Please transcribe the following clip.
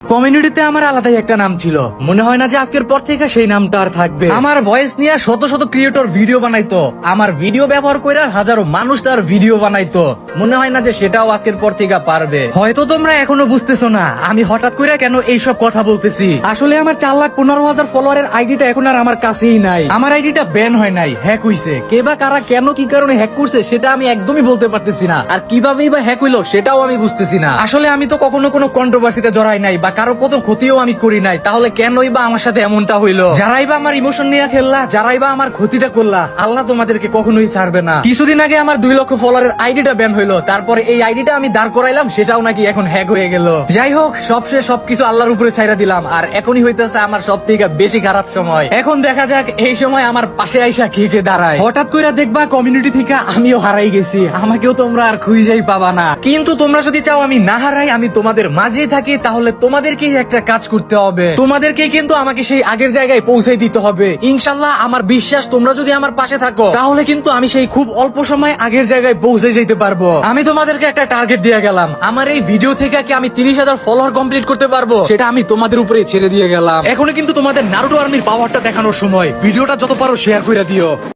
কমিউনিটিতে আমার আলাদাই একটা নাম ছিল, মনে হয় না যে আজকের পর থেকে সেই নামটা আর থাকবে। আমার ভয়েস নিয়ে শত শত ক্রিয়েটর ভিডিও বানাইতো, আমার ভিডিও ব্যবহার করে হাজারো মানুষ তার ভিডিও বানাইতো, মনে হয় না যে সেটাও আজকের পর থেকে পারবে। হয়তো তোমরা এখনো বুঝতেছো না আমি হঠাৎ করে কেন এইসব কথা বলতেছি। আসলে আমার 4,15,000 ফলোয়ারের আইডিটা এখন আর আমার কাছেই নাই। আমার আইডিটা ব্যান হয় নাই, হ্যাক হইছে। কে বা কারা কেন কি কারণে হ্যাক করছে সেটা আমি একদমই বলতে পারতেছি না, আর কিভাবেই বা হ্যাক হইলো সেটাও আমি বুঝতেছি না। আসলে আমি তো কখনো কোনো কন্ট্রোভার্সিতে জড়াই নাই বা কারো কত ক্ষতিও আমি করি নাই, তাহলে কেনই বা আমার সাথে এমনটা হইলো? যারাই বা আমার ইমোশন নিয়ে খেললা, যারাই বা আমার ক্ষতিটা করলা, আল্লাহ তোমাদেরকে কখনোই ছাড়বে না। কিছুদিন আগে আমার 2 লক্ষ ফলোয়ারের আইডিটা ব্যান হইলো, তারপরে এই আইডিটা আমি দাঁড় করাইলাম, সেটাও নাকি এখন হ্যাক হয়ে গেল। যাই হোক, সবশেষ সবকিছু আল্লাহর উপরে ছাইড়া দিলাম, আর এখনই হইতেছে আমার সব থেকে বেশি খারাপ সময়। এখন দেখা যাক এই সময় আমার পাশে আইসা কে কে দাঁড়ায়। হঠাৎ করে দেখবা কমিউনিটি থেকে আমিও হারাই গেছি, আমাকেও তোমরা আর খুঁজেই পাবা না। কিন্তু তোমরা যদি চাও আমি না হারাই, আমি তোমাদের মাঝেই থাকি, তাহলে তোমাদেরকেই একটা কাজ করতে হবে। তোমাদেরকেই কিন্তু আমাকে সেই আগের জায়গায় পৌঁছে দিতে হবে। ইনশাল্লাহ আমার বিশ্বাস, তোমরা যদি আমার পাশে থাকো তাহলে কিন্তু আমি সেই খুব অল্প সময় আগের জায়গায় পৌঁছে যেতে পারবো। আমি তোমাদেরকে একটা টার্গেট দিয়ে গেলাম, আমার এই ভিডিও থেকে কি আমি 30,000 ফলোয়ার কমপ্লিট করতে পারবো সেটা আমি তোমাদের উপরে ছেড়ে দিয়ে গেলাম। এখনই কিন্তু তোমাদের নারুটো আর্মির পাওয়ারটা দেখানোর সময়। ভিডিওটা যত পারো শেয়ার করে দিও।